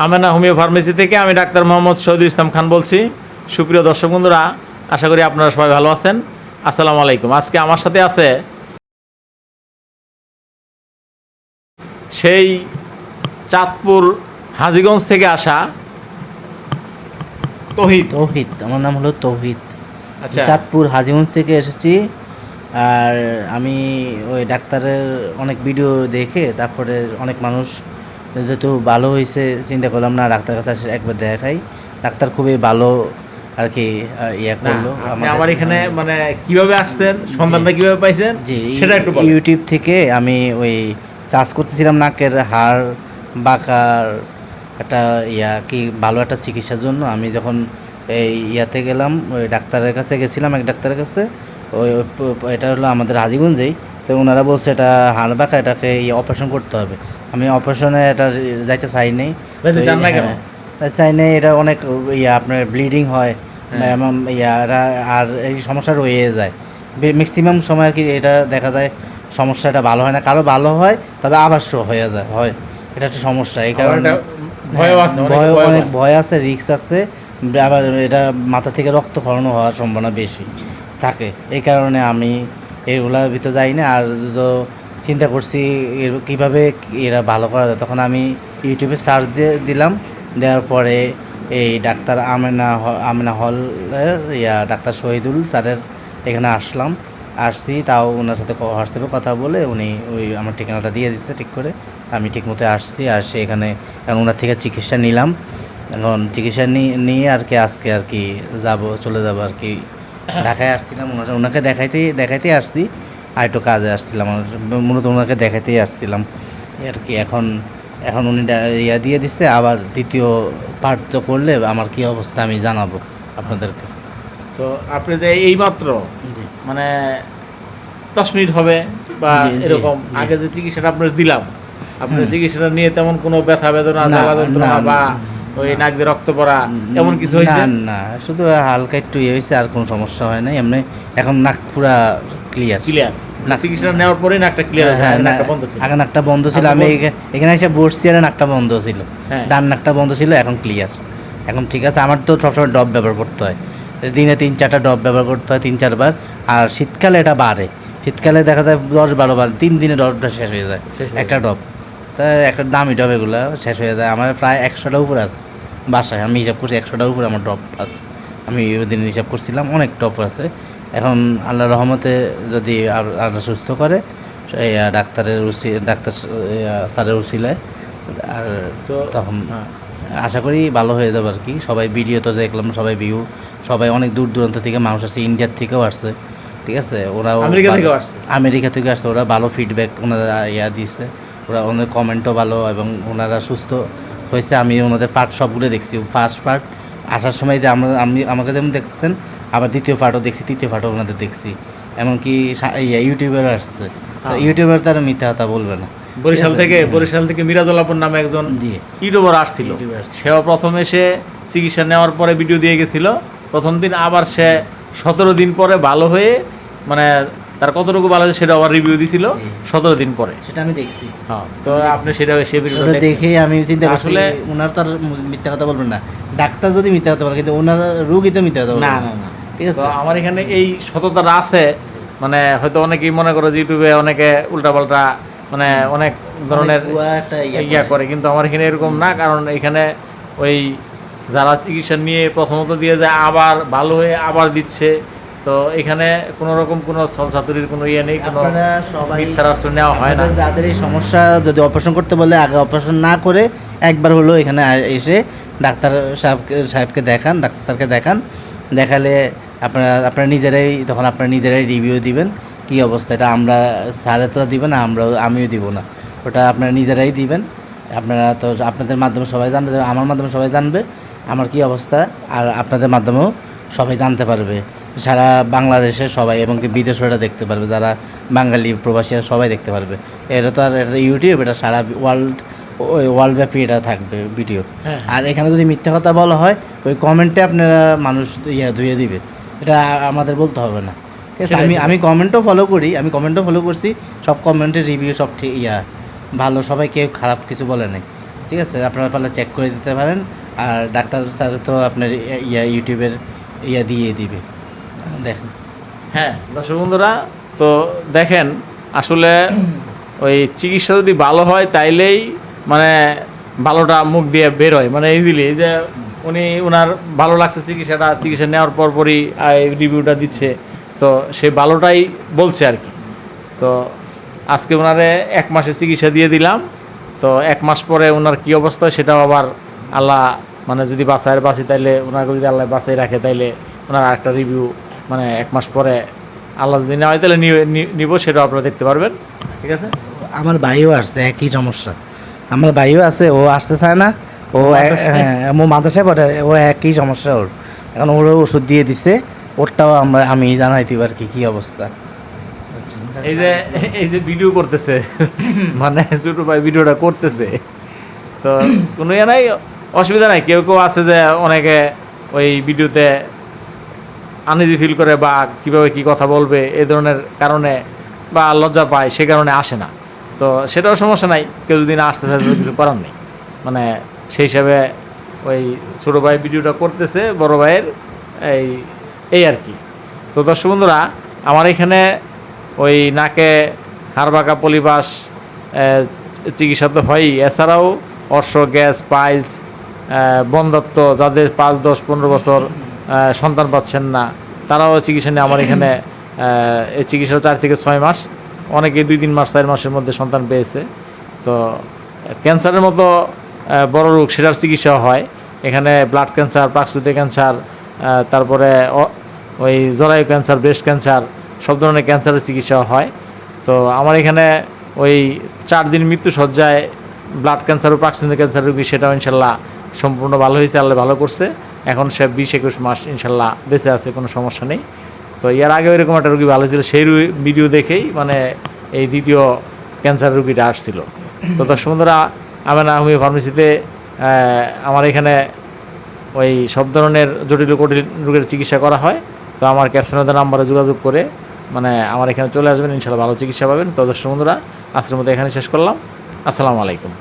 Amena homeo pharmacy থেকে আমি doctor Mohammad Shahidul Islam Khan বলছি। সুপ্রিয় দর্শক বন্ধুরা, আশা করি আপনারা সবাই ভালো আছেন। আসসালামু আলাইকুম। আজকে আমার সাথে আছে সেই চাঁদপুর হাজীগঞ্জ থেকে আসা তৌহিদ। আমার নাম হলো তৌহিদ। আচ্ছা, চাঁদপুর হাজীগঞ্জ থেকে এসেছি। আর আমি ওই ডাক্তারের অনেক ভিডিও দেখে তারপরে অনেক মানুষ যেহেতু ভালো হয়েছে চিন্তা করলাম না ডাক্তার কাছে একবার দেখাই। ডাক্তার খুবই ভালো আর কি করলো। আমার এখানে মানে কিভাবে আসছেন, সন্ধানটা কিভাবে পাইছেন সেটা একটু বলেন। ইউটিউব থেকে আমি ওই চার্জ করতেছিলাম নাকের হাড় বাঁকার একটা ভালো একটা চিকিৎসার জন্য। আমি যখন এই ইয়াতে গেলাম, ওই ডাক্তারের কাছে গেছিলাম, এক ডাক্তারের কাছে। ওই এটা হলো আমাদের হাজীগঞ্জেই। তো ওনারা বলছে এটা হাড় বাঁকা, এটাকে অপারেশন করতে হবে। আমি অপারেশনে এটা যাইতে চাই নাই। চাই নাই, এটা অনেক আপনার ব্লিডিং হয় আর এই সমস্যা রয়ে যায় ম্যাক্সিমাম সময় আর কি। এটা দেখা যায় সমস্যাটা ভালো হয় না, কারো ভালো হয় তবে আবার হয়ে যায় হয়। এটা একটা সমস্যা। এই কারণে অনেক ভয় আছে, রিস্ক আছে। আবার এটা মাথা থেকে রক্তক্ষরণ হওয়ার সম্ভাবনা বেশি থাকে। এই কারণে আমি এগুলার ভিতরে যাই না। আর তো চিন্তা করছি কীভাবে এরা ভালো করা যায়, তখন আমি ইউটিউবে সার্চ দিলাম। দেওয়ার পরে এই ডাক্তার আমেনা হলের ডাক্তার শহীদুল স্যারের এখানে আসছি। তাও ওনার সাথে হোয়াটসঅ্যাপে কথা বলে উনি ওই আমার ঠিকানাটা দিয়ে দিচ্ছে ঠিক করে। আমি ঠিকমতো আসছি, আসে এখানে ওনার থেকে চিকিৎসা নিলাম। এখন চিকিৎসা নিয়ে আর কি আজকে আর কি চলে যাবো আর কি। ঢাকায় আসছিলাম, ওনাকে দেখাইতে আসছি। আর একটু কাজে আসছিলাম, মূলত ওনাকে দেখাইতেই আসছিলাম আর কি। এখন উনি দিয়ে দিচ্ছে। আবার দ্বিতীয় পার্ট তো করলে আমার কি অবস্থা আমি জানাবো আপনাদেরকে। তো আপনি যে এইমাত্র মানে 10 মিনিট হবে বা এরকম আগে যে চিকিৎসাটা আপনার দিলাম, আপনার চিকিৎসাটা নিয়ে তেমন কোনো ব্যথা বেদনা বা ওই নাক দিয়ে রক্ত পড়া এমন কিছু হয়েছে না? শুধু হালকা একটু হয়েছে, আর কোনো সমস্যা হয় না এমনি। এখন নাক পুরা ক্লিয়ার। চিকিৎসা নেওয়ার পরে নাকটা ক্লিয়ার। আগে নাকটা বন্ধ ছিল, আমি এখানে এসে বসছি আর নাকটা বন্ধ ছিল, ডান নাকটা বন্ধ ছিল। এখন ক্লিয়ার, এখন ঠিক আছে। আমার তো সবসময় ড্রপ ব্যবহার করতে হয়, দিনে 3-4টা ড্রপ ব্যবহার করতে হয়, 3-4 বার। আর শীতকালে এটা বাড়ে, শীতকালে দেখা যায় 10-12 বার, 3 দিনে ড্রপটা শেষ হয়ে যায় একটা ড্রপ। তা একটা দামি ড্রপ, এগুলো শেষ হয়ে যায়। আমার প্রায় 100টার উপরে আছে বাসায়, আমি হিসাব করছি 100টার উপরে আমার ড্রপ আছে। আমি ওই দিন হিসাব করছিলাম, অনেক ড্রপ আছে। এখন আল্লাহর রহমতে যদি আর সুস্থ করে ডাক্তার স্যারের উসিলায়, আর তখন আশা করি ভালো হয়ে যাবে আর কি। সবাই ভিডিও তো দেখলাম, সবাই অনেক দূর দূরান্ত থেকে মানুষ আসছে, ইন্ডিয়ার থেকেও আসছে, ঠিক আছে। ওরাও আমেরিকা থেকে আসছে, ওরা ভালো ফিডব্যাক ওনারা দিচ্ছে। ওরা ওনাদের কমেন্টও ভালো এবং ওনারা সুস্থ হয়েছে। আমি ওনাদের পার্ট সবগুলো দেখছি। ফার্স্ট পার্ট আসার সময় যে আমাকে যেমন দেখতেছেন, আবার দ্বিতীয় পার্টও দেখছি, তৃতীয় পার্টও ওনাদের দেখছি। এমনকি ইউটিউবার আসছে, ইউটিউবার তারা মিথ্যা কথা বলবে না। বরিশাল থেকে মিরাজুল আপন নামে একজন ইউটিউবার আসছিল। সেও প্রথমে সে চিকিৎসা নেওয়ার পরে ভিডিও দিয়ে গেছিল প্রথম দিন। আবার সে 17 দিন পরে ভালো হয়ে, মানে তার কতটুকু ভালো হয়েছে সেটা আবার রিভিউ দিছিল 17 দিন পরে। সেটা আমি দেখছি। হ্যাঁ, তো আপনি সেটা ভিডিওটা দেখেই আমি চিন্তা করছি আসলে ওনার তার মিথ্যা কথা বলবেন না। ডাক্তার যদি মিথ্যা কথা বলে, কিন্তু ওনার রোগী তো মিথ্যা কথা বলবে না। ঠিক আছে, আমার এখানে এই সততাটা আছে। মানে হয়তো অনেকেই মনে করে যে ইউটিউবে অনেকে উল্টাপাল্টা মানে অনেক ধরনের করে, কিন্তু আমার এখানে এরকম না। কারণ এখানে ওই যারা চিকিৎসা নিয়ে প্রথমত দিয়ে যায়, আবার ভালো হয়ে আবার দিচ্ছে। তো এখানে কোনো রকম কোনো ছলছাতুরির কোনো নেই, কোনো মিথ্যার আশ্রয় নেওয়া হয় না। যাদের এই সমস্যা, যদি অপারেশন করতে বলে আগে অপারেশন না করে একবার হলো এখানে এসে ডাক্তার সাহেবকে দেখান, ডাক্তার স্যারকে দেখালে আপনারা নিজেরাই রিভিউ দিবেন কী অবস্থা। এটা আমরা স্যারে তো দিবেন না, আমিও দিব না, ওটা আপনারা নিজেরাই দিবেন। আপনারা তো আপনাদের মাধ্যমে সবাই জানবে, আমার মাধ্যমে সবাই জানবে আমার কী অবস্থা, আর আপনাদের মাধ্যমেও সবাই জানতে পারবে। সারা বাংলাদেশের সবাই এবং কি বিদেশিরা দেখতে পারবে, যারা বাঙালি প্রবাসীরা সবাই দেখতে পারবে। এটা তো আর এটা ইউটিউব, এটা সারা ওয়ার্ল্ড ব্যাপী এটা থাকবে ভিডিও। আর এখানে যদি মিথ্যা কথা বলা হয়, ওই কমেন্টে আপনারা মানুষ ধুয়ে দিবে, এটা আমাদের বলতে হবে না। ঠিক আছে, আমি কমেন্টও ফলো করছি, সব কমেন্টের রিভিউ সব ঠিক ভালো, সবাই কেউ খারাপ কিছু বলে নাই। ঠিক আছে, আপনারা পারলে চেক করে দিতে পারেন। আর ডাক্তার স্যার তো আপনার ইউটিউবের দিয়ে দিবে, দেখেন। হ্যাঁ দর্শক বন্ধুরা, তো দেখেন আসলে ওই চিকিৎসা যদি ভালো হয় তাইলেই মানে ভালোটা মুখ দিয়ে বের হয়, মানে ইজিলি। এই যে উনি ওনার ভালো লাগছে চিকিৎসা নেওয়ার পরই রিভিউটা দিচ্ছে, তো সেই ভালোটাই বলছে আর কি। তো আজকে ওনারে 1 মাসের চিকিৎসা দিয়ে দিলাম, তো 1 মাস পরে ওনার কী অবস্থা হয় সেটাও আবার আল্লাহ মানে যদি বাঁচি তাইলে ওনাকে যদি আল্লাহ বাঁচাই রাখে তাইলে ওনার আরেকটা রিভিউ মানে 1 মাস পরে আল্লাহ যদি নেওয়া হয় তাহলে নিব, সেটাও আপনারা দেখতে পারবেন, ঠিক আছে। আমার ভাইও আসছে একই সমস্যা, আমার ভাইও আছে, ও আসতে চায় না, ও মাদ্রাসায় পড়ে, ও একই সমস্যা ওর। এখন ওরও ওষুধ দিয়ে দিছে, ওরটাও আমি জানাই দিব আর কি কী অবস্থা। এই যে ভিডিও করতেছে মানে ছোট ভাই ভিডিওটা করতেছে, তো কোনো নাই, অসুবিধা নাই। কেউ আছে যে অনেকে ওই ভিডিওতে আনইজি ফিল করে বা কীভাবে কী কথা বলবে এই ধরনের কারণে বা লজ্জা পায়, সে কারণে আসে না। তো সেটাও সমস্যা নাই, কেউ যদি না আসতে চায় কিছু করার নেই, মানে সেই হিসাবে ওই ছোটো ভাই ভিডিওটা করতেছে বড় ভাইয়ের এই আর কি। তো দর্শক বন্ধুরা, আমার এখানে ওই নাকে হাড়বাঁকা পলিবাস চিকিৎসা তো হয়ই, এছাড়াও অর্শ, গ্যাস, পাইলস, বন্ধ্যত্ব, যাদের 5, 10, 15 বছর সন্তান পাচ্ছেন না, তারাও চিকিৎসা নিয়ে আমার এখানে এই চিকিৎসা 4 থেকে 6 মাস, অনেকে 2-3 মাস 4 মাসের মধ্যে সন্তান পেয়েছে। তো ক্যান্সারের মতো বড় রোগ সেটার চিকিৎসা হয় এখানে, ব্লাড ক্যান্সার, প্রাকৃতিক ক্যান্সার, তারপরে ওই জরায়ু ক্যান্সার, ব্রেস্ট ক্যান্সার, সব ধরনের ক্যান্সারের চিকিৎসা হয়। তো আমার এখানে ওই 4 দিন মৃত্যু সজ্জায় ব্লাড ক্যান্সার ও প্রাকৃতিক ক্যান্সার রোগী, সেটাও ইনশাল্লাহ সম্পূর্ণ ভালো হয়েছে, আল্লাহ ভালো করছে। এখন সে 20-21 মাস ইনশাল্লাহ বেঁচে আছে, কোনো সমস্যা নেই। তো এর আগে এরকম একটা রোগী ভালো ছিল, সেই ভিডিও দেখেই মানে এই দ্বিতীয় ক্যান্সার রোগীটা আসছিল। তো দর্শক বন্ধুরা, আমেনা হোমিও ফার্মেসিতে আমার এখানে ওই সব ধরনের জটিল রোগের চিকিৎসা করা হয়। তো আমার ক্যাপশনের নাম্বারে যোগাযোগ করে মানে আমার এখানে চলে আসবেন, ইনশাল্লাহ ভালো চিকিৎসা পাবেন। তো দর্শক বন্ধুরা, আজকের মতো এখানে শেষ করলাম। আসসালামু আলাইকুম।